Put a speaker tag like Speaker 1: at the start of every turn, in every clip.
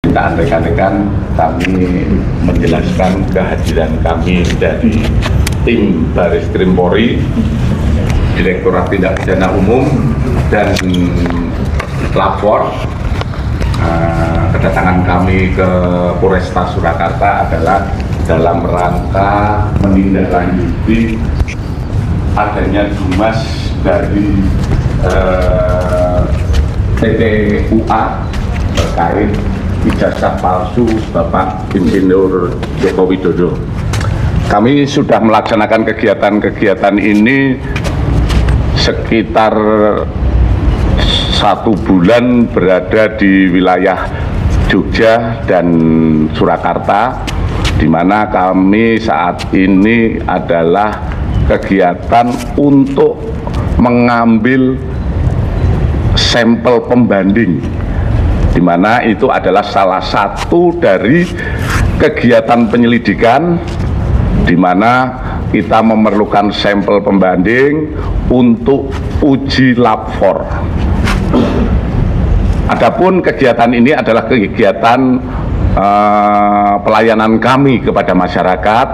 Speaker 1: Tak rekan-rekan, kami menjelaskan kehadiran kami dari tim Baris Krim Polri, Direktorat Tindak Pidana Umum, dan lapor. Kedatangan kami ke Polresta Surakarta adalah dalam rangka menindaklanjuti adanya dumas dari TTUA terkait ijazah palsu Bapak Insinyur Joko Widodo. Kami sudah melaksanakan kegiatan-kegiatan ini sekitar 1 bulan berada di wilayah Jogja dan Surakarta, di mana kami saat ini adalah kegiatan untuk mengambil sampel pembanding, di mana itu adalah salah satu dari kegiatan penyelidikan, di mana kita memerlukan sampel pembanding untuk uji lab 4. Adapun kegiatan ini adalah kegiatan pelayanan kami kepada masyarakat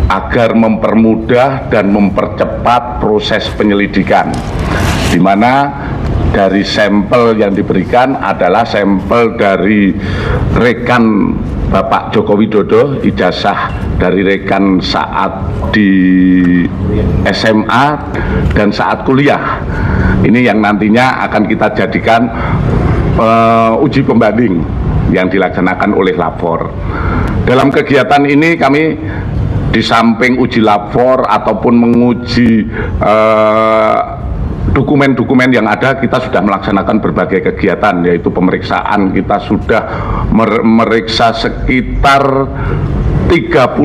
Speaker 1: agar mempermudah dan mempercepat proses penyelidikan, di mana dari sampel yang diberikan adalah sampel dari rekan Bapak Joko Widodo, ijazah dari rekan saat di SMA dan saat kuliah. Ini yang nantinya akan kita jadikan uji pembanding yang dilaksanakan oleh lapor. Dalam kegiatan ini kami di samping uji lapor ataupun menguji dokumen-dokumen yang ada, kita sudah melaksanakan berbagai kegiatan, yaitu pemeriksaan. Kita sudah memeriksa sekitar 31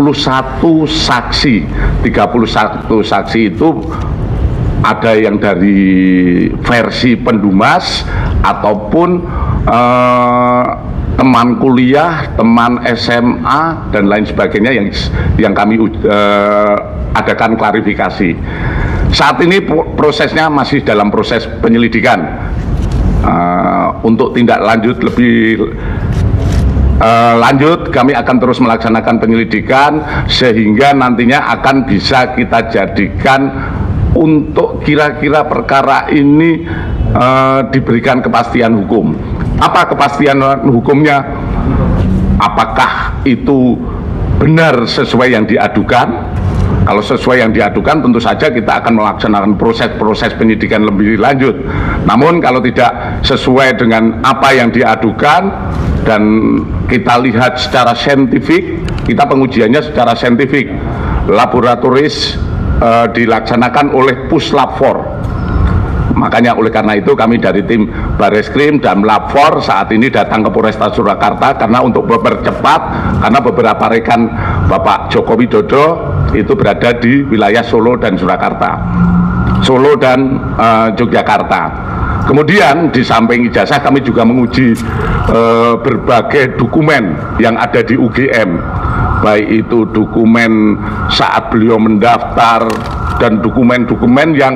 Speaker 1: saksi. 31 saksi itu ada yang dari versi pendumas ataupun teman kuliah, teman SMA dan lain sebagainya yang kami adakan klarifikasi. Saat ini prosesnya masih dalam proses penyelidikan. Untuk tindak lanjut lebih lanjut, kami akan terus melaksanakan penyelidikan sehingga nantinya akan bisa kita jadikan untuk kira-kira perkara ini diberikan kepastian hukum. Apa kepastian hukumnya? Apakah itu benar sesuai yang diadukan? Kalau sesuai yang diadukan, tentu saja kita akan melaksanakan proses penyidikan lebih lanjut. Namun kalau tidak sesuai dengan apa yang diadukan dan kita lihat secara saintifik, kita pengujiannya secara saintifik, laboratoris dilaksanakan oleh Puslab 4. Makanya oleh karena itu kami dari tim Bareskrim dan Lab 4 saat ini datang ke Polresta Surakarta karena untuk mempercepat, karena beberapa rekan Bapak Joko Widodo itu berada di wilayah Solo dan Surakarta, Solo dan Yogyakarta. Kemudian di samping ijazah kami juga menguji berbagai dokumen yang ada di UGM, baik itu dokumen saat beliau mendaftar dan dokumen-dokumen yang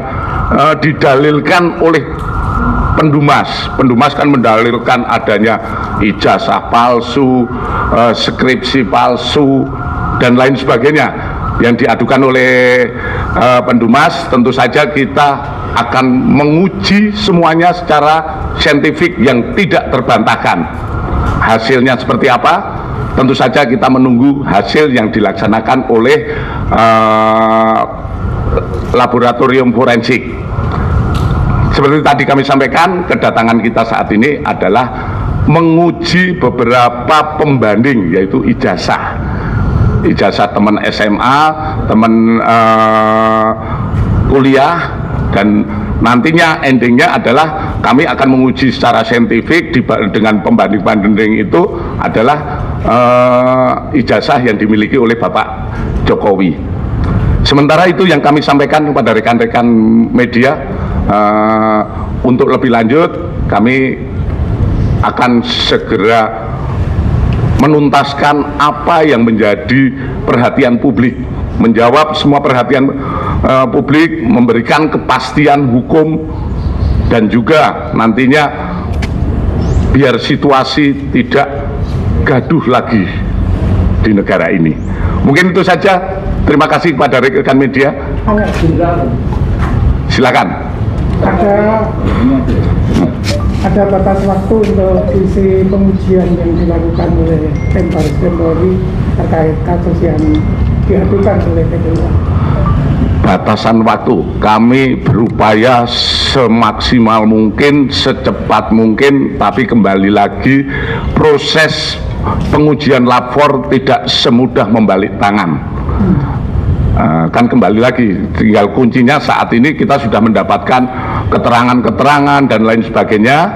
Speaker 1: didalilkan oleh pendumas. Pendumas kan mendalilkan adanya ijazah palsu, skripsi palsu dan lain sebagainya yang diadukan oleh pendumas. Tentu saja kita akan menguji semuanya secara saintifik yang tidak terbantahkan. Hasilnya seperti apa? Tentu saja kita menunggu hasil yang dilaksanakan oleh laboratorium forensik. Seperti tadi kami sampaikan, kedatangan kita saat ini adalah menguji beberapa pembanding, yaitu ijazah teman SMA, teman kuliah, dan nantinya endingnya adalah kami akan menguji secara saintifik dengan pembanding-pembanding itu adalah ijazah yang dimiliki oleh Bapak Jokowi. Sementara itu yang kami sampaikan kepada rekan-rekan media, untuk lebih lanjut kami akan segera menuntaskan apa yang menjadi perhatian publik, menjawab semua perhatian publik, memberikan kepastian hukum, dan juga nantinya biar situasi tidak gaduh lagi di negara ini. Mungkin itu saja. Terima kasih kepada rekan media. Silakan.
Speaker 2: Ada batas waktu untuk isi pengujian yang dilakukan oleh tim Baris Krim Polri terkait kasus yang diadukan oleh PTUA.
Speaker 1: Batasan waktu, kami berupaya semaksimal mungkin, secepat mungkin, tapi kembali lagi proses pengujian lapor tidak semudah membalik tangan. Kan kembali lagi, tinggal kuncinya saat ini kita sudah mendapatkan keterangan-keterangan dan lain sebagainya,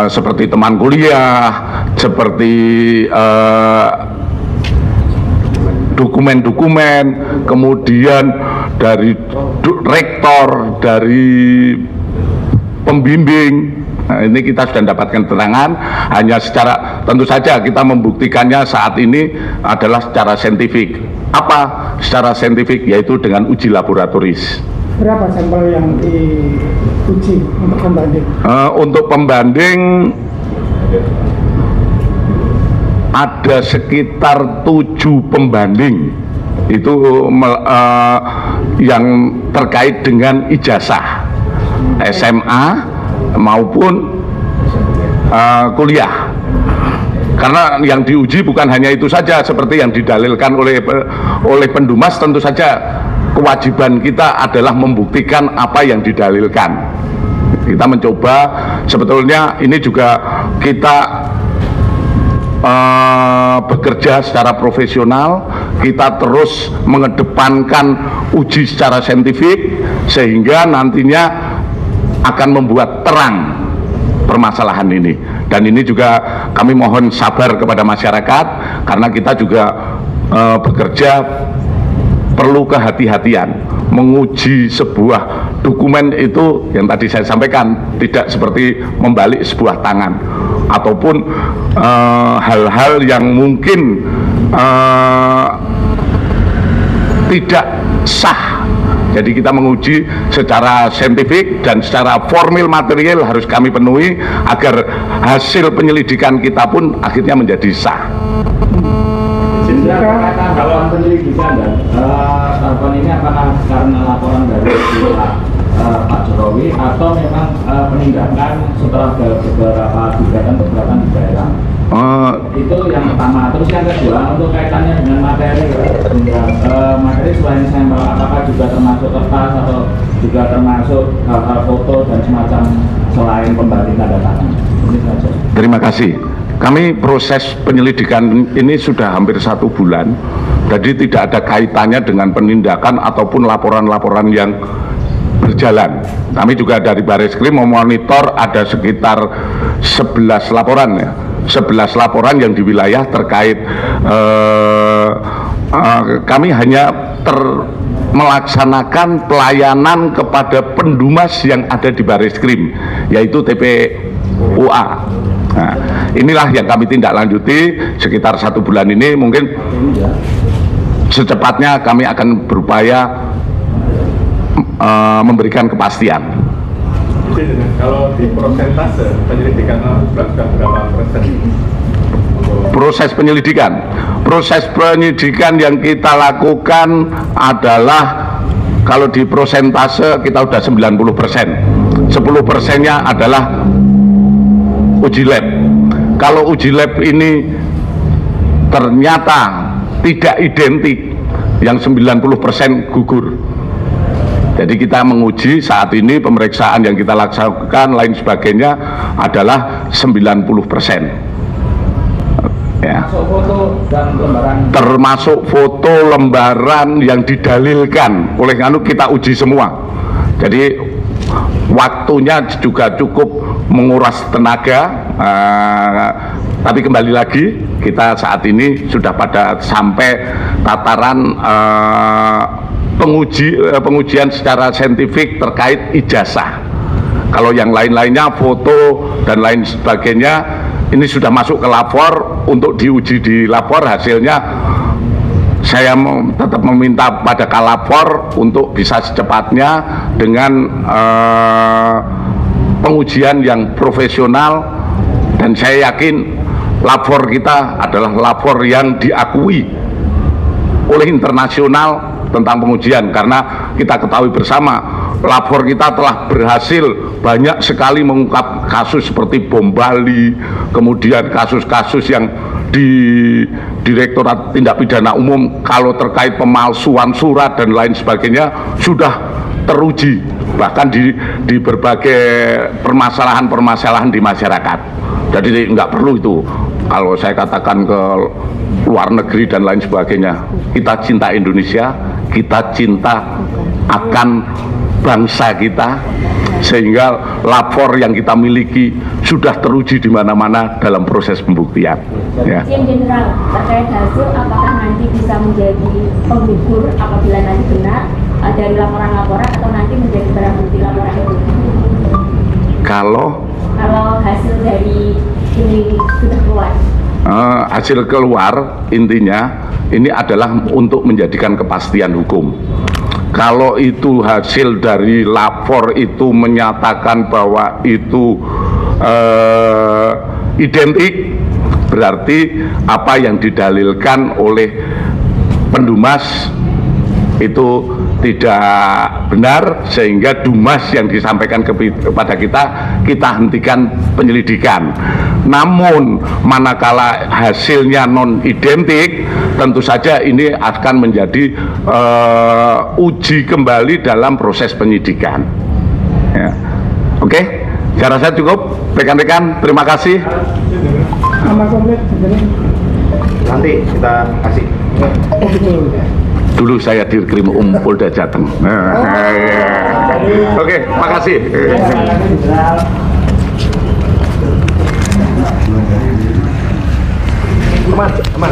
Speaker 1: seperti teman kuliah, seperti dokumen-dokumen, kemudian dari rektor, dari pembimbing. Nah, ini kita sudah mendapatkan keterangan, hanya secara, tentu saja kita membuktikannya saat ini adalah secara saintifik. Apa secara saintifik? Yaitu dengan uji laboratoris.
Speaker 2: Berapa sampel yang diuji untuk pembanding?
Speaker 1: Untuk pembanding ada sekitar 7 pembanding itu yang terkait dengan ijazah SMA maupun kuliah. Karena yang diuji bukan hanya itu saja, seperti yang didalilkan oleh Pendumas, tentu saja kewajiban kita adalah membuktikan apa yang didalilkan. Kita mencoba, sebetulnya ini juga kita bekerja secara profesional, kita terus mengedepankan uji secara saintifik sehingga nantinya akan membuat terang permasalahan ini. Dan ini juga kami mohon sabar kepada masyarakat, karena kita juga bekerja perlu kehati-hatian. Menguji sebuah dokumen itu yang tadi saya sampaikan tidak seperti membalik sebuah tangan, ataupun hal-hal yang mungkin tidak sah. Jadi kita menguji secara saintifik dan secara formil material harus kami penuhi agar hasil penyelidikan kita pun akhirnya menjadi sah.
Speaker 3: Kalau penyelidikan dan tahapan ini apakah karena laporan dari Pak Jokowi atau memang penindakan setelah beberapa gugatan di daerah? Itu yang pertama. Terus yang kedua, untuk kaitannya dengan materi, materi selain sampel, apakah juga termasuk kertas atau juga termasuk hal-hal foto dan semacam selain pembanding tanda tangan? Ini saja.
Speaker 1: Terima kasih. Kami proses penyelidikan ini sudah hampir 1 bulan, jadi tidak ada kaitannya dengan penindakan ataupun laporan-laporan yang berjalan. Kami juga dari Baris Krim memonitor ada sekitar 11 laporan ya. 11 laporan yang di wilayah terkait kami hanya melaksanakan pelayanan kepada Pendumas yang ada di Baris Krim, yaitu TPUA. Nah, inilah yang kami tindak lanjuti sekitar 1 bulan ini. Mungkin secepatnya kami akan berupaya memberikan kepastian.
Speaker 4: Kalau di persentase penyelidikan berapa persen?
Speaker 1: Proses penyidikan yang kita lakukan adalah, kalau di persentase kita sudah 90%. 10%-nya adalah uji lab. Kalau uji lab ini ternyata tidak identik, yang 90% gugur. Jadi kita menguji saat ini, pemeriksaan yang kita laksanakan lain sebagainya adalah 90%. Ya. Termasuk foto lembaran yang didalilkan oleh kita uji semua. Jadi waktunya juga cukup menguras tenaga, tapi kembali lagi kita saat ini sudah pada sampai tataran pengujian secara saintifik terkait ijazah. Kalau yang lain-lainnya, foto dan lain sebagainya, ini sudah masuk ke lapor untuk diuji di lapor. Hasilnya saya tetap meminta pada kalapor untuk bisa secepatnya dengan pengujian yang profesional Dan saya yakin lapor kita adalah lapor yang diakui oleh internasional tentang pengujian, karena kita ketahui bersama lapor kita telah berhasil banyak sekali mengungkap kasus seperti bom Bali, kemudian kasus-kasus yang di Direktorat Tindak Pidana Umum kalau terkait pemalsuan surat dan lain sebagainya sudah teruji, bahkan di berbagai permasalahan-permasalahan di masyarakat. Jadi nggak perlu itu kalau saya katakan ke luar negeri dan lain sebagainya. Kita cinta Indonesia, kita cinta akan bangsa kita, sehingga lapor yang kita miliki sudah teruji di mana-mana dalam proses pembuktian. Ya.
Speaker 5: Yang general terkait hasil, apakah nanti bisa menjadi penggugur apabila nanti benar dari laporan-laporan, atau nanti menjadi barang bukti laporan itu?
Speaker 1: Kalau
Speaker 5: hasil dari ini sudah keluar,
Speaker 1: hasil keluar, intinya ini adalah untuk menjadikan kepastian hukum. Kalau itu hasil dari lapor itu menyatakan bahwa itu identik, berarti apa yang didalilkan oleh pendumas itu tidak benar, sehingga dumas yang disampaikan kepada kita hentikan penyelidikan. Namun manakala hasilnya non identik, tentu saja ini akan menjadi uji kembali dalam proses penyidikan. Ya. Oke, saya rasa cukup rekan-rekan, terima kasih.
Speaker 2: Nama komplit sebenarnya.
Speaker 6: Nanti kita kasih.
Speaker 2: Oh, betul.
Speaker 1: Dulu saya Dirkrim Polda Jateng. Oke, makasih.
Speaker 6: Aman.